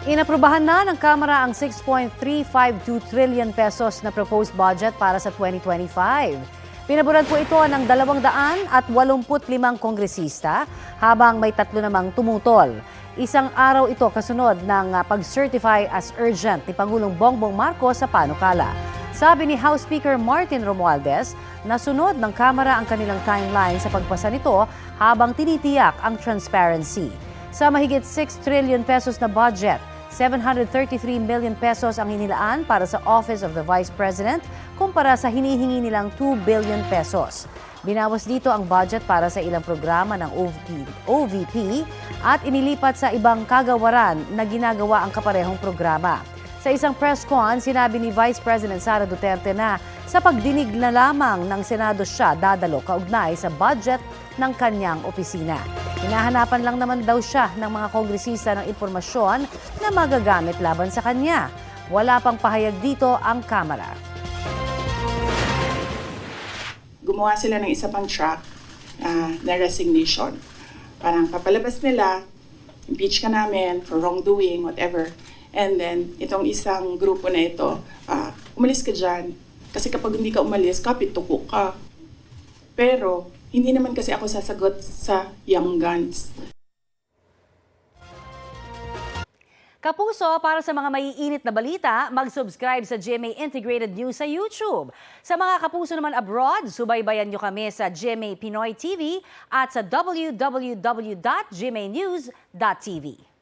Inaprubahan na ng Kamara ang 6.352 trillion pesos na proposed budget para sa 2025. Pinaboran po ito ng 285 kongresista habang may 3 namang tumutol. Isang araw ito kasunod ng pag-certify as urgent ni Pangulong Bongbong Marcos sa panukala. Sabi ni House Speaker Martin Romualdez, nasunod ng Kamara ang kanilang timeline sa pagpasa nito habang tinitiyak ang transparency. Sa mahigit 6 trillion pesos na budget, 733 million pesos ang hinilaan para sa Office of the Vice President kumpara sa hinihingi nilang 2 billion pesos. Binawas dito ang budget para sa ilang programa ng OVP at inilipat sa ibang kagawaran na ginagawa ang kaparehong programa. Sa isang press con, sinabi ni Vice President Sara Duterte na sa pagdinig na lamang ng Senado siya dadalo kaugnay sa budget ng kanyang opisina. Hinahanapan lang naman daw siya ng mga kongresista ng impormasyon na magagamit laban sa kanya. Wala pang pahayag dito ang Kamara. Gumawa sila ng isa pang track na resignation. Parang papalabas nila, impeach ka namin for wrongdoing, whatever. And then, itong isang grupo na ito, umalis ka dyan. Kasi kapag hindi ka umalis, kapit-tuko ka. Pero, hindi naman kasi ako sasagot sa young guns. Kapuso, para sa mga maiinit na balita, mag-subscribe sa GMA Integrated News sa YouTube. Sa mga kapuso naman abroad, subaybayan nyo kami sa GMA Pinoy TV at sa www.gmanews.tv.